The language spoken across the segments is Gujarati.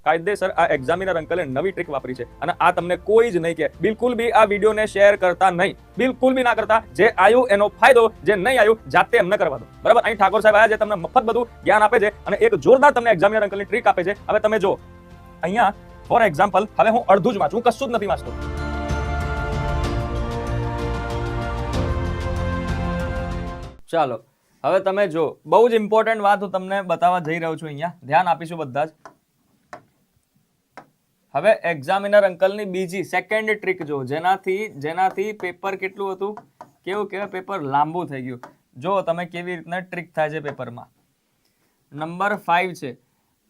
કાયદેસર આ એક્ઝામિનર અંકલે નવી ટ્રીક વાપરી છે અને આ તમને કોઈ જ નહીં કે બિલકુલ બી આ વિડીયોને શેર કરતા નહીં, બિલકુલ બી ના કરતા. જે આવ્યું એનો ફાયદો, જે નહીં આવ્યું જાતે એમને કરવા દો. બરાબર, અહીં ઠાકોર સાહેબ આવ્યા છે, તમને મફત બધું જ્ઞાન આપે છે અને એક જોરદાર તમને એક્ઝામિનર અંકલની ટ્રીક આપે છે. હવે તમે જો અહીંયા ફોર એક્ઝામ્પલ, હવે હું અડધું જ વાંચું, હું કશું જ નથી વાંચતો. ચાલો હવે તમે જો, બહુ જ ઇમ્પોર્ટન્ટ વાત હું તમને બતાવવા જઈ રહ્યો છું. અહીંયા ધ્યાન આપીશું બધા જ. હવે એક્ઝામિનર અંકલની બીજી સેકન્ડ ટ્રીક જો, જેનાથી પેપર કેટલું હતું, કેવું કહેવાય, પેપર લાંબુ થઈ ગયું. જો તમે કેવી રીતના ટ્રીક થાય છે પેપરમાં. નંબર 5 છે.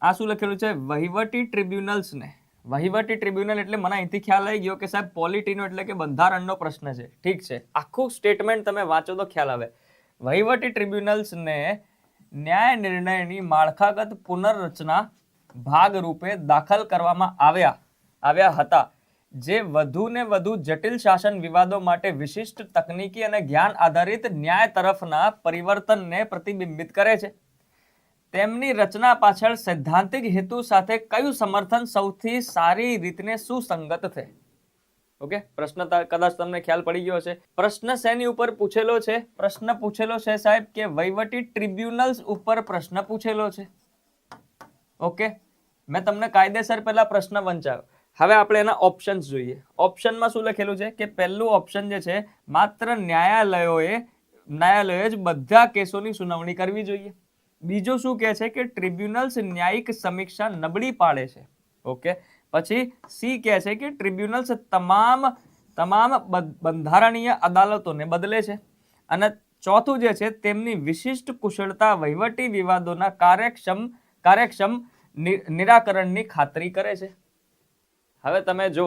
આ શું લખેલું છે? વહીવટી ટ્રિબ્યુનલ્સને. વહીવટી ટ્રિબ્યુનલ એટલે મને અહીંથી ખ્યાલ આવી ગયો કે સાહેબ પોલિટીનો એટલે કે બંધારણનો પ્રશ્ન છે. ઠીક છે, આખું સ્ટેટમેન્ટ તમે વાંચો તો ખ્યાલ આવે. વહીવટી ટ્રિબ્યુનલ્સને ન્યાય નિર્ણયની માળખાગત પુનર્રચના ભાગરૂપે દાખલ કરવામાં આવ્યા હતા, જે વધુ ને વધુ જટિલ શાસન વિવાદો માટે વિશિષ્ટ તકનીકી અને જ્ઞાન આધારિત ન્યાય તરફના પરિવર્તનને પ્રતિબિંબિત કરે છે. તેમની રચના પાછળ સૈદ્ધાંતિક હેતુ સાથે કયું સમર્થન સૌથી સારી રીતને સુસંગત છે? ઓકે, પ્રશ્ન કદાચ તમને ખ્યાલ પડી ગયો હશે. પ્રશ્ન શેની ઉપર પૂછેલો છે? પ્રશ્ન પૂછેલો છે સાહેબ કે વહીવટી ટ્રિબ્યુનલ્સ ઉપર પ્રશ્ન પૂછેલો છે. ઓકે, મેં તમને કાયદેસર પહેલા પ્રશ્ન વંચાવ્યો. હવે આપણે એના ઓપ્શન્સ જોઈએ. ઓપ્શનમાં શું લખેલું છે કે પહેલું ઓપ્શન જે છે, માત્ર ન્યાયાલયોએ જ બધા કેસોની સુનાવણી કરવી જોઈએ. બીજું શું કહે છે કે ટ્રિબ્યુનલ્સ ન્યાયિક સમીક્ષા નબળી પાડે છે. ઓકે, પછી સી કહે છે કે ટ્રિબ્યુનલ્સ તમામ બંધારણીય અદાલતોને બદલે છે. અને ચોથું જે છે, તેમની વિશિષ્ટ કુશળતા વહીવટી વિવાદોના કાર્યક્ષમ નિરાકરણની ખાતરી કરે છે. હવે તમે જો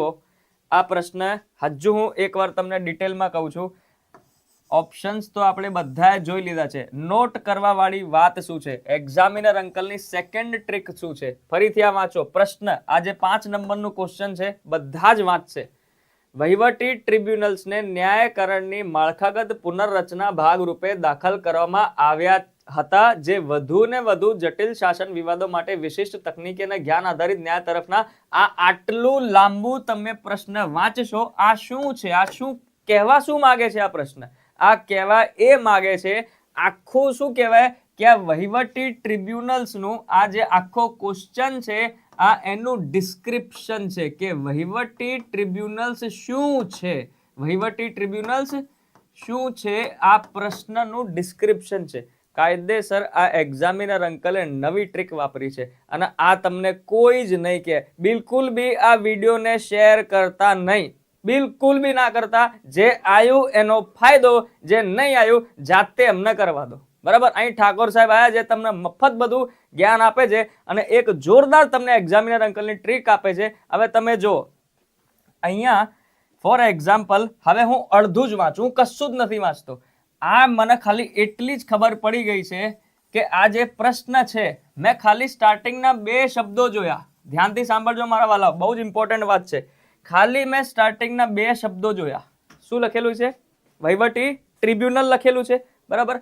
આ પ્રશ્ન, હજુ હું એકવાર તમને ડિટેલમાં કહું છું. ઓપ્શન્સ તો આપણે બધાએ જોઈ લીધા છે. નોટ કરવા વાળી વાત શું છે? એક્ઝામિનર અંકલની સેકન્ડ ટ્રીક શું છે? ફરીથી આ વાંચો પ્રશ્ન. આ જે 5 નંબરનું ક્વેશ્ચન છે બધા જ વાંચશે. વહીવટી ટ્રિબ્યુનલ્સને ન્યાયકરણની માળખાગત પુનર્રચના ભાગરૂપે દાખલ કરવામાં આવ્યા હતા, જે વધુ ને વધુ જટિલ શાસન વિવાદો માટે વિશિષ્ટ તકનીકી અને જ્ઞાન આધારિત ન્યાય તરફના. આટલું લાંબુ તમે પ્રશ્ન વાંચશો. આ શું છે? આ શું કહેવા શું માગે છે? આ પ્રશ્ન આ કહેવા એ માગે છે, આખું શું કહેવાય કે આ વહીવટી ટ્રિબ્યુનલ્સનું આ જે આખો ક્વેશ્ચન છે, આ એનું ડિસ્ક્રિપ્શન છે કે વહીવટી ટ્રિબ્યુનલ્સ શું છે. વહીવટી ટ્રિબ્યુનલ્સ શું છે, આ પ્રશ્નનું ડિસ્ક્રિપ્શન છે. કાયદેસર આ એક્ઝામિનર અંકલે નવી ટ્રીક વાપરી છે અને આ તમને કોઈ જ નહીં કે બિલકુલ બી આ વિડીયોને શેર કરતા નહીં, બિલકુલ બી ના કરતા. જે આવ્યું એનો ફાયદો, જે નહીં આવ્યું જાતે એમને કરવા દો. બરાબર, અહીં ઠાકોર સાહેબ આવ્યા છે, તમને મફત બધું જ્ઞાન આપે છે અને એક જોરદાર તમને એક્ઝામિનર અંકલની ટ્રીક આપે છે. હવે તમે જો અહીંયા ફોર એક્ઝામ્પલ, હવે હું અડધું જ વાંચું, હું કશું જ નથી વાંચતો. આ મને ખાલી એટલી જ ખબર પડી ગઈ છે કે આ જે પ્રશ્ન છે, મેં ખાલી સ્ટાર્ટિંગના 2 શબ્દો જોયા. ધ્યાનથી સાંભળજો મારા વાલા, બહુ જ ઇમ્પોર્ટન્ટ વાત છે. ખાલી મેં સ્ટાર્ટિંગના 2 શબ્દો જોયા. શું લખેલું છે? વહીવટી ટ્રિબ્યુનલ લખેલું છે. બરાબર,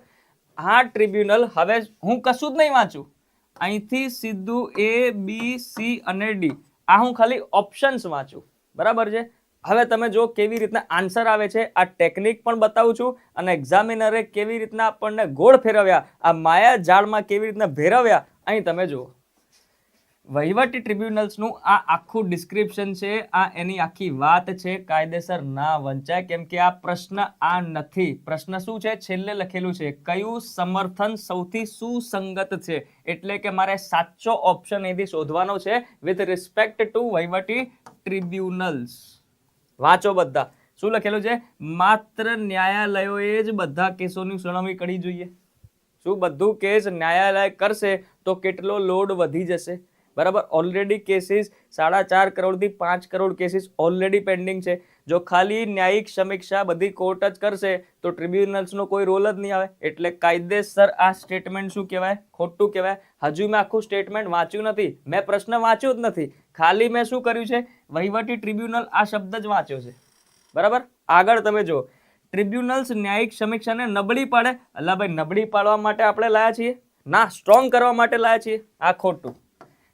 આ ટ્રિબ્યુનલ, હવે હું કશું જ નહીં વાંચું, અહીંથી સીધું A, B, C અને D, આ હું ખાલી ઓપ્શન્સ વાંચું. બરાબર છે. હવે તમે જો કેવી રીતના આન્સર આવે છે, આ ટેકનિક પણ બતાવું છું અને એક્ઝામિનરે કેવી રીતના આપણને ગોળ ફેરવ્યા, આ માયા જાળમાં કેવી રીતના ભેરવ્યા, અહીં તમે જુઓ. વહીવટી ટ્રિબ્યુનલ્સનું આ આખું ડિસ્ક્રિપ્શન છે, આ એની આખી વાત છે. કાયદેસર ના વંચાય, કેમ કે આ પ્રશ્ન આ નથી. પ્રશ્ન શું છે? છેલ્લે લખેલું છે કયું સમર્થન સૌથી સુસંગત છે. એટલે કે મારે સાચો ઓપ્શન એથી શોધવાનો છે વિથ રિસ્પેક્ટ ટુ વહીવટી ટ્રિબ્યુનલ્સ. વાંચો બધા. શું લખેલું છે? માત્ર ન્યાયાલયોએ જ બધા કેસોની સુનાવણી કરવી જોઈએ. શું બધું કેસ ન્યાયાલય કરશે તો કેટલો લોડ વધી જશે? બરાબર, ઓલરેડી કેસીસ 4.5 કરોડથી 5 કરોડ કેસીસ ઓલરેડી પેન્ડિંગ છે. જો ખાલી ન્યાયિક સમીક્ષા બધી કોર્ટ જ કરશે તો ટ્રિબ્યુનલ્સનો કોઈ રોલ જ નહીં આવે. એટલે કાયદેસર આ સ્ટેટમેન્ટ શું કહેવાય? ખોટું કહેવાય. હજુ મેં આખું સ્ટેટમેન્ટ વાંચ્યું નથી, મેં પ્રશ્ન વાંચ્યો જ નથી. ખાલી મેં શું કર્યું છે? વહીવટી ટ્રિબ્યુનલ આ શબ્દ જ વાંચ્યો છે. બરાબર, આગળ તમે જો, ટ્રિબ્યુનલ્સ ન્યાયિક સમીક્ષાને નબળી પાડે. અલ્લા ભાઈ, નબળી પાડવા માટે આપણે લાયા છીએ ના, સ્ટ્રોંગ કરવા માટે લાયા છીએ. આ ખોટું.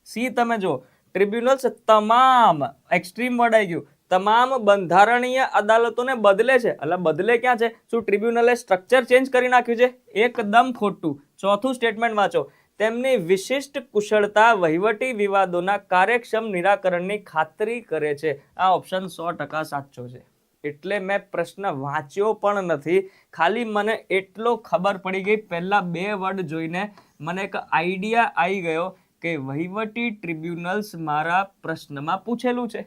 સી તમે જો, ટ્રિબ્યુનલ્સ તમામ, એક્સ્ટ્રીમ વર્ડ આવી ગયું, તમામ બંધારણીય અદાલતોને બદલે છે. એટલે બદલે ક્યાં છે? શું ટ્રિબ્યુનલે સ્ટ્રક્ચર ચેન્જ કરી નાખ્યું છે? એકદમ ખોટું. ચોથું સ્ટેટમેન્ટ વાંચો. તેમની વિશિષ્ટ કુશળતા વહીવટી વિવાદોના કાર્યક્ષમ નિરાકરણની ખાતરી કરે છે. આ ઓપ્શન 100% સાચો છે. એટલે મેં પ્રશ્ન વાંચ્યો પણ નથી, ખાલી મને એટલો ખબર પડી ગઈ, પહેલા 2 વર્ડ જોઈને મને એક આઈડિયા આવી ગયો કે વહીવટી ટ્રિબ્યુનલ્સ મારા પ્રશ્નમાં પૂછેલું છે.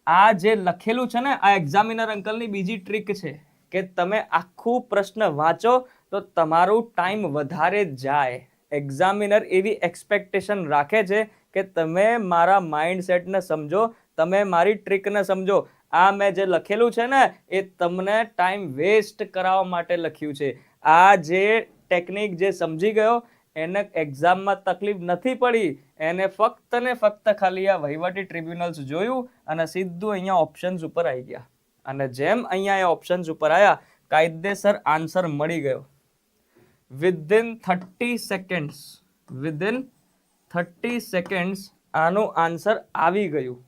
આ જે લખેલું છે ને, આ એક્ઝામિનર અંકલની બીજી ટ્રીક છે કે તમે આખું પ્રશ્ન વાંચો તો તમારું ટાઈમ વધારે જાય. એક્ઝામિનર એવી એક્સપેક્ટેશન રાખે છે કે તમે મારા માઇન્ડસેટને સમજો, તમે મારી ટ્રીકને સમજો. આ મેં જે લખેલું છે ને એ તમને ટાઈમ વેસ્ટ કરાવવા માટે લખ્યું છે. આ જે ટેકનિક જે સમજી ગયો એને એક્ઝામમાં તકલીફ નથી પડી, એને ફક્ત ને ફક્ત ખાલી આ વહીવટી ટ્રિબ્યુનલ્સ જોયું અને સીધું અહીંયા ઓપ્શન્સ ઉપર આવી ગયા. અને જેમ અહીંયા એ ઓપ્શન્સ ઉપર આવ્યા, કાયદેસર આન્સર મળી ગયો. વિધિન 30 સેકન્ડ્સ, વિધિન 30 સેકન્ડ્સ આનું આન્સર આવી ગયું.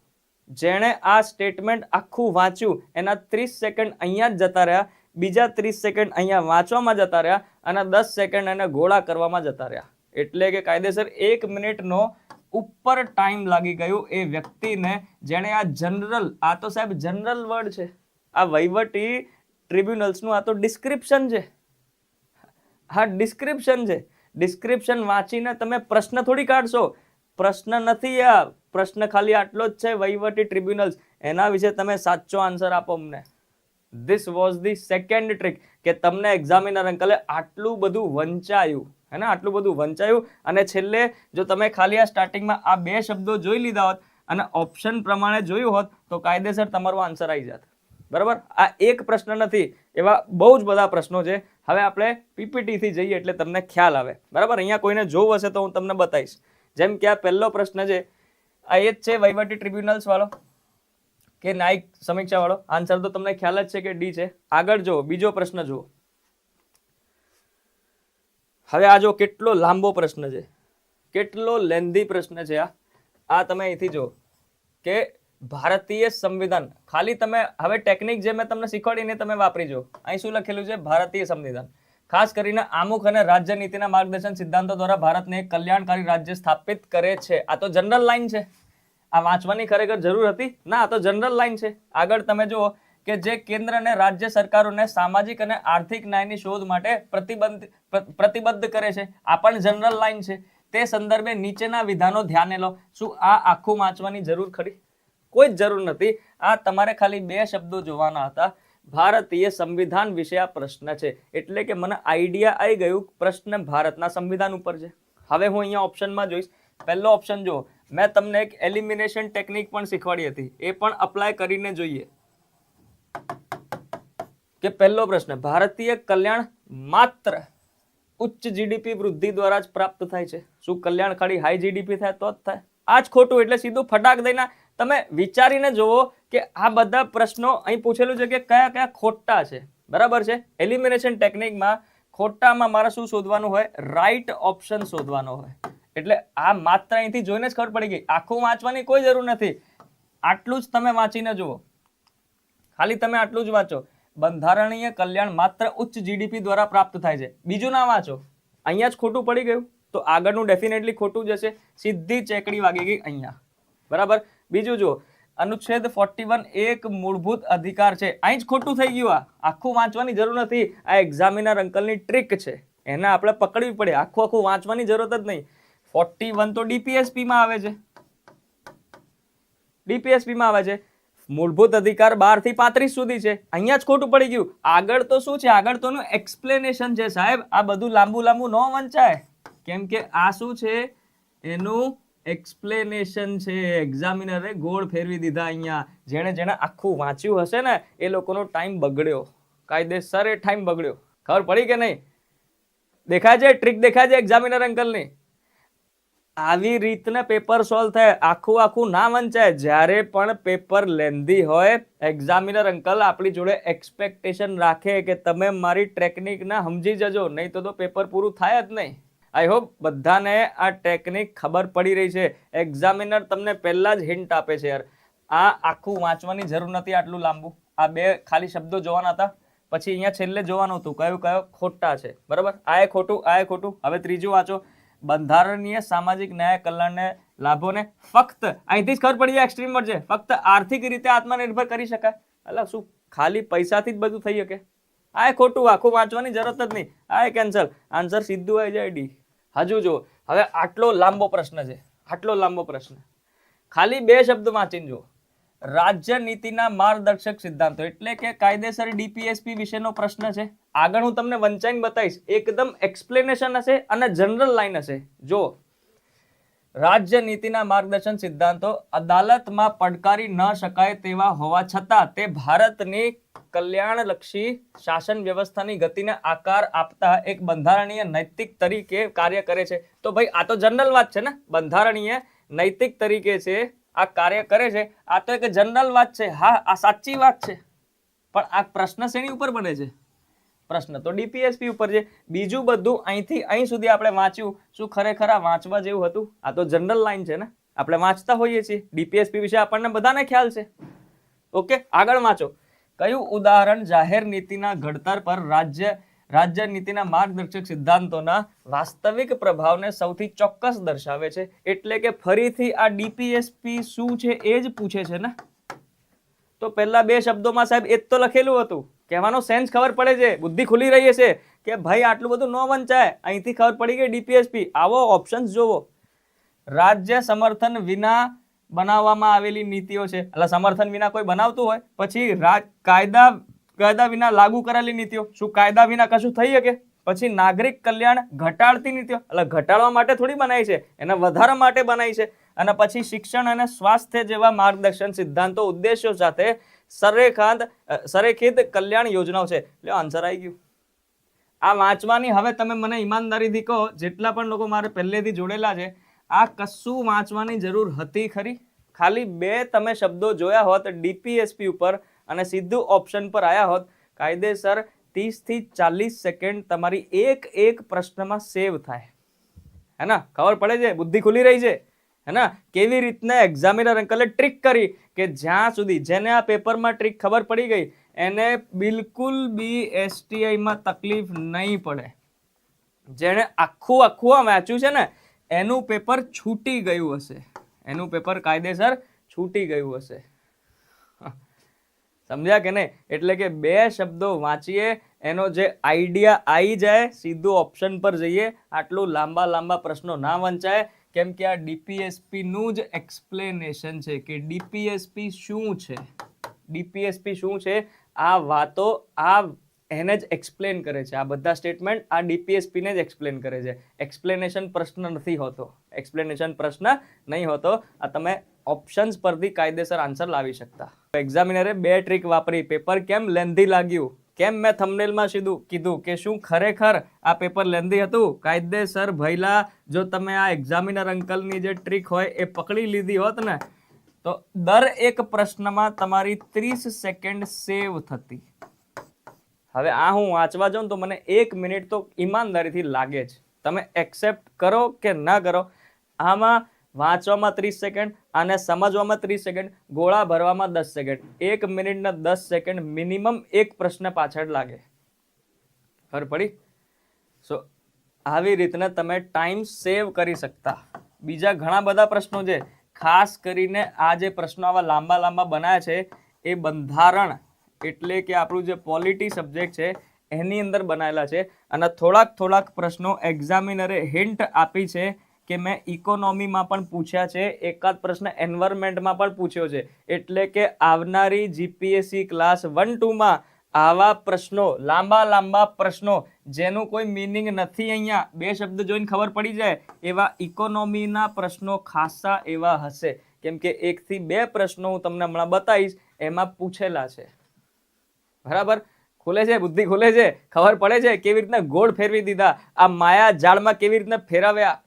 જેણે આ સ્ટેટમેન્ટ આખું વાંચ્યું એના 30 સેકન્ડ અહીંયા જ જતા રહ્યા, બીજા 30 સેકન્ડ અહીંયા વાંચવામાં જતા રહ્યા અને 10 સેકન્ડ એને ગોળા કરવામાં જતા રહ્યા. એટલે કે કાયદેસર 1 મિનિટનો ઉપર ટાઈમ લાગી ગયું એ વ્યક્તિને, જેણે આ જનરલ, આ તો સાહેબ જનરલ વર્ડ છે, આ વહીવટી ટ્રિબ્યુનલ્સનું આ તો ડિસ્ક્રિપ્શન છે. હા, ડિસ્ક્રિપ્શન છે. ડિસ્ક્રિપ્શન વાંચીને તમે પ્રશ્ન થોડી કાઢશો. પ્રશ્ન નથી આ, પ્રશ્ન ખાલી આટલો જ છે, વહીવટી ટ્રિબ્યુનલ્સ, એના વિશે તમે સાચો આન્સર આપો અમને. This was the second trick કે તમને એક્ઝામિનર અંકલે આટલું બધું વંચાયું, હે ને, આટલું બધું વંચાયું. અને છેલ્લે જો તમે ખાલી આ સ્ટાર્ટિંગમાં આ 2 શબ્દો જોઈ લીધા હોત અને ઓપ્શન પ્રમાણે જોયું હોત તો કાયદેસર તમારો આન્સર આવી જાત. બરાબર? આ એક પ્રશ્ન નથી, એવા બહુ જ બધા પ્રશ્નો છે. હવે આપણે પીપીટી થી જઈએ એટલે તમને ખ્યાલ આવે. બરાબર? અહીંયા કોઈને જોવું હશે તો હું તમને બતાવીશ. જેમ કે આ પહેલો પ્રશ્ન છે, આ એ જ છે વહીવટી ટ્રિબ્યુનલ્સ વાળો કે ન્યાયિક સમીક્ષા વાળો. આન્સર તો તમને ખ્યાલ જ છે કે ડી છે. આગળ જુઓ, બીજો પ્રશ્ન જુઓ. હવે આ જો કેટલો લાંબો પ્રશ્ન છે, કેટલો લેન્ધી પ્રશ્ન છે. આ તમે અહીંથી જો કે ભારતીય સંવિધાન, ખાલી તમે હવે ટેકનિક જે મેં તમને શીખવાડીને તમે વાપરી જો. અહીં શું લખેલું છે? ભારતીય સંવિધાન ખાસ કરીને આમુખ અને રાજ્ય નીતિના માર્ગદર્શન સિદ્ધાંતો દ્વારા ભારતને એક કલ્યાણકારી રાજ્ય સ્થાપિત કરે છે. આ તો જનરલ લાઈન છે. આ વાંચવાની ખરેખર જરૂર હતી ના, આ તો જનરલ લાઈન છે. આગળ તમે જુઓ કે જે કેન્દ્ર અને રાજ્ય સરકારોને સામાજિક અને આર્થિક ન્યાયની શોધ માટે પ્રતિબદ્ધ કરે છે. આ પણ જનરલ લાઈન છે. તે સંદર્ભે નીચેના વિધાનો ધ્યાને લો. શું આ આખું વાંચવાની જરૂર ખરી? કોઈ જ જરૂર નથી. આ તમારે ખાલી 2 શબ્દો જોવાના હતા. ભારતીય સંવિધાન વિશે આ પ્રશ્ન છે, એટલે કે મને આઈડિયા આવી ગયું પ્રશ્ન ભારતના સંવિધાન ઉપર છે. હવે હું અહીંયા ઓપ્શનમાં જોઈશ. પહેલો ઓપ્શન જો, મેં તમને એક એલિમિનેશન ટેકનિક પણ શીખવાડી હતી, એ પણ અપ્લાય કરીને જોઈએ કે પહેલો પ્રશ્ન, ભારતીય કલ્યાણ માત્ર ઉચ્ચ જીડીપી વૃદ્ધિ દ્વારા જ પ્રાપ્ત થાય છે. શું કલ્યાણ ખાલી હાઈ જીડીપી થાય તો જ થાય? આ જ ખોટું. એટલે સીધું ફટાક દઈને તમે વિચારીને જુઓ કે આ બધા પ્રશ્નો અહીં પૂછેલું છે કે કયા કયા ખોટા છે. બરાબર છે? એલિમિનેશન ટેકનિકમાં ખોટામાં મારે શું શોધવાનું હોય? રાઈટ ઓપ્શન શોધવાનો હોય. એટલે આ માત્ર અહીંથી જોઈને જ ખબર પડી ગઈ. આખું વાંચવાની કોઈ જરૂર નથી. આટલું જ તમે વાંચીને જુઓ, ખાલી તમે આટલું જ વાંચો. બંધારણીય કલ્યાણ માત્ર ઉચ્ચ જીડીપી દ્વારા પ્રાપ્ત થાય છે. બીજું ના વાંચો. અહીંયા જ ખોટું પડી ગયું તો આગળનું ડેફિનેટલી ખોટું જશે. સીધી ચેકડી વાગી ગઈ અહીંયા. બરાબર? બીજું જો, અનુચ્છેદ 41 એક મૂળભૂત અધિકાર છે. અહીં જ ખોટું થઈ ગયું. આખું વાંચવાની જરૂર નથી. આ એક્ઝામિનર અંકલની ટ્રીક છે, એને આપણે પકડવી પડે. આખું વાંચવાની જરૂરત જ નહીં. 41 તો ડીપીએસપી માં આવે છે. ડીપીએસપી માં આવે છે. મૂળભૂત અધિકાર 12 થી 35 સુધી છે. અહીંયા જ ખોટું પડી ગયું. આગળ તો શું છે? આગળ તો એનું એક્સપ્લેનેશન છે સાહેબ. આ બધું લાંબુ લાંબુ ન વંચાય, કેમ કે આ શું છે? એનું એક્સપ્લેનેશન છે. એક્ઝામિનરે ગોળ ફેરવી દીધા અહીંયા. જેણે આખું વાંચ્યું હશે ને એ લોકોનો ટાઈમ બગડ્યો. કાયદેસર એ ટાઈમ બગડ્યો. ખબર પડી કે નહીં? દેખાય છે ટ્રીક? દેખાય છે એક્ઝામિનર અંકલની? આવી રીતના પેપર સોલ્વ થાય. આખું ના વંચાય. જ્યારે પણ પેપર લેન્ધી હોય, એક્ઝામિનર અંકલ આપણી જોડે એક્સપેક્ટેશન રાખે કે તમે મારી ટેકનિકના સમજી જજો, નહીં તો પેપર પૂરું થાય જ નહીં. આઈ હોપ બધાને આ ટેકનિક ખબર પડી રહી છે. એક્ઝામિનર તમને પહેલા જ હિન્ટ આપે છે યાર, આ આખું વાંચવાની જરૂર નથી આટલું લાંબુ, આ બે ખાલી શબ્દો જોવાના હતા, પછી અહીંયા છેલ્લે જોવાનું હતું કયો ખોટા છે, બરાબર? આ એ ખોટું, આ એ ખોટું. હવે ત્રીજું વાંચો, બંધારણીય સામાજિક ન્યાય કલ્યાણને લાભોને ફક્ત, અહીંથી જ ખબર પડી જાય એક્સ્ટ્રીમ વર્ડ છે, ફક્ત આર્થિક રીતે આત્મનિર્ભર કરી શકાય. એટલે શું ખાલી પૈસાથી જ બધું થઈ શકે? આ એ ખોટું, આખું વાંચવાની જરૂરત જ નહીં, આ એ કેન્સલ, આન્સર સીધું આવી જાય ડી. હજુ જો, હવે આટલો લાંબો પ્રશ્ન છે, આટલો લાંબો પ્રશ્ન, ખાલી બે શબ્દ વાંચીને જો, રાજ્ય નીતિના માર્ગદર્શક સિદ્ધાંતો, એટલે કે કાયદેસર ડીપીએસપી વિશેનો પ્રશ્ન છે. આગળ હું તમને વંચાઈને બતાવીશ, એકદમ એક્સપ્લેનેશન હશે અને જનરલ લાઈન હશે. જો, રાજ્ય નીતિના માર્ગદર્શન સિદ્ધાંતો અદાલતમાં પડકારી ન શકાય તેવા હોવા છતાં તે ભારતની કલ્યાણલક્ષી શાસન વ્યવસ્થાની ગતિને આકાર આપતા એક બંધારણીય નૈતિક તરીકે કાર્ય કરે છે. તો ભાઈ આ તો જનરલ વાત છે ને, બંધારણીય નૈતિક તરીકે છે આ કાર્ય કરે છે, આ તો એક જનરલ વાત છે. હા, આ સાચી વાત છે, પણ આ પ્રશ્ન શેની ઉપર બને છે? પ્રશ્ન તો ડીપીએસપી ઉપર છે. બીજું બધું અહીંથી અહીં સુધી આપણે વાંચ્યું, શું ખરેખર આ વાંચવા જેવું હતું? આ તો જનરલ લાઈન છે ને, આપણે વાંચતા હોઈએ છીએ, ડીપીએસપી વિશે આપણને બધાને ખ્યાલ છે. ઓકે, આગળ વાંચો. કયું ઉદાહરણ જાહેર નીતિના ઘડતર પર રાજ્ય નીતિના માર્ગદર્શક સિદ્ધાંતોના વાસ્તવિક પ્રભાવને સૌથી ચોક્કસ દર્શાવે છે? એટલે કે ફરીથી આ ડીપીએસપી શું છે એ જ પૂછે છે ને. તો પહેલા બે શબ્દોમાં સાહેબ એ જ તો લખેલું હતું, કહેવાનો સેન્સ ખબર પડે છે, બુદ્ધિ ખુલી રહી છે કે ભાઈ આટલું બધું ન વંચાય. અહીંથી ખબર પડી ગઈ ડીપીએસપી. આવો ઓપ્શન્સ જોવો, રાજ્ય સમર્થન વિના બનાવવામાં આવેલી નીતિઓ છે, એટલે સમર્થન વિના કોઈ બનાવતું હોય, પછી કાયદા વિના લાગુ કરેલી નીતિઓ, શું કાયદા વિના કશું થઈ શકે? પછી નાગરિક કલ્યાણ ઘટાડતી નીતિઓ, એટલે ઘટાડવા માટે થોડી બનાવી છે, એના વધારા માટે બનાવી છે. અને પછી શિક્ષણ અને સ્વાસ્થ્ય જેવા માર્ગદર્શન સિદ્ધાંતો ઉદ્દેશ્યો સાથે સરેખિત કલ્યાણ યોજનાઓ છે. એટલે આન્સર આવી ગયું. આ વાંચવાની હવે તમે મને ઈમાનદારીથી કહો, જેટલા પણ લોકો મારે પહેલેથી જોડેલા છે, આ કશું વાંચવાની જરૂર હતી ખરી? ખાલી બે તમે શબ્દો જોયા હોત ડીપીએસપી ઉપર અને સીધું ઓપ્શન પર આવ્યા હોત, કાયદેસર 30 થી 40 સેકન્ડ તમારી એક પ્રશ્નમાં સેવ થાય. હે ને? ખબર પડે છે, બુદ્ધિ ખુલી રહી છે, હે ને? કેવી રીતના એક્ઝામિનર અંકલે ટ્રીક કરી કે જ્યાં સુધી જેને આ પેપરમાં ટ્રીક ખબર પડી ગઈ એને બિલકુલ બી એસટીઆઈમાં તકલીફ નહીં પડે. જેને આખું વાંચ્યું છે ને એનું પેપર છૂટી ગયું હશે, એનું પેપર કાયદેસર છૂટી ગયું હશે. સમજ્યા કે નહીં? એટલે કે બે શબ્દો વાંચીએ, એનો જે આઈડિયા આવી જાય, સીધું ઓપ્શન પર જઈએ. આટલું લાંબા પ્રશ્નો ના વંચાય, કેમ કે આ ડીપીએસપી નું જ એક્સપ્લેનેશન છે કે ડીપીએસપી શું છે, ડીપીએસપી શું છે. આ વાતો એને જ એક્સપ્લેન કરે છે. આ બધા સ્ટેટમેન્ટ આ ડીપીએસપી ને જ એક્સપ્લેન કરે છે. એક્સપ્લેનેશન પ્રશ્ન નથી હોતો, એક્સપ્લેનેશન પ્રશ્ન નહીં હોતો. આ તમે ઓપ્શન્સ પરથી કાયદેસર આન્સર લાવી શકતા. એક્ઝામિનરે બે ટ્રીક વાપરી. પેપર કેમ લેન્ધી લાગ્યું? કેમ મેં થંબનેલમાં સીધું કીધું કે શું ખરેખર આ પેપર લેન્ધી હતું? કાયદેસર ભઈલા, જો તમે આ એક્ઝામિનર અંકલની જે ટ્રીક હોય એ પકડી લીધી હોત ને, તો દર એક પ્રશ્નમાં તમારી 30 સેકન્ડ સેવ થતી. હવે આ હું વાંચવા જાઉં તો મને 1 મિનિટ તો ઈમાનદારીથી લાગે જ. તમે એક્સેપ્ટ કરો કે ના કરો, આમાં વાંચવામાં 30 સેકન્ડ અને સમજવામાં 30 સેકન્ડ, ગોળા ભરવામાં 10 સેકન્ડ, 1 મિનિટ ને 10 સેકન્ડ મિનિમમ એક પ્રશ્ન પાછળ લાગે. ખબર પડી? સો આવી રીતના તમે ટાઈમ સેવ કરી શકતા. બીજા ઘણા બધા પ્રશ્નો છે, ખાસ કરીને આ જે પ્રશ્નો આવા લાંબા બનાવ્યા છે એ બંધારણ એટલે કે આપણું જે પોલિટી સબ્જેક્ટ છે એની અંદર બનાવેલા છે. અને થોડાક પ્રશ્નો એક્ઝામિનરે હિન્ટ આપી છે કે મેં ઇકોનોમીમાં પણ પૂછ્યા છે, એકાદ પ્રશ્ન એન્વાયરમેન્ટમાં પણ પૂછ્યો છે. એટલે કે આવનારી જીપીએસસી ક્લાસ 1-2માં આવા પ્રશ્નો, લાંબા પ્રશ્નો જેનું કોઈ મિનિંગ નથી, અહીંયા બે શબ્દ જોઈને ખબર પડી જાય એવા ઇકોનોમીના પ્રશ્નો ખાસા એવા હશે. કેમ કે 1 થી 2 પ્રશ્નો હું તમને હમણાં બતાવીશ, એમાં પૂછેલા છે. બરાબર? ખુલે છે, બુદ્ધિ ખુલે છે, ખબર પડે છે કેવી રીતના ગોળ ફેરવી દીધા, આ માયા જાળમાં કેવી રીતના ફેરવ્યા.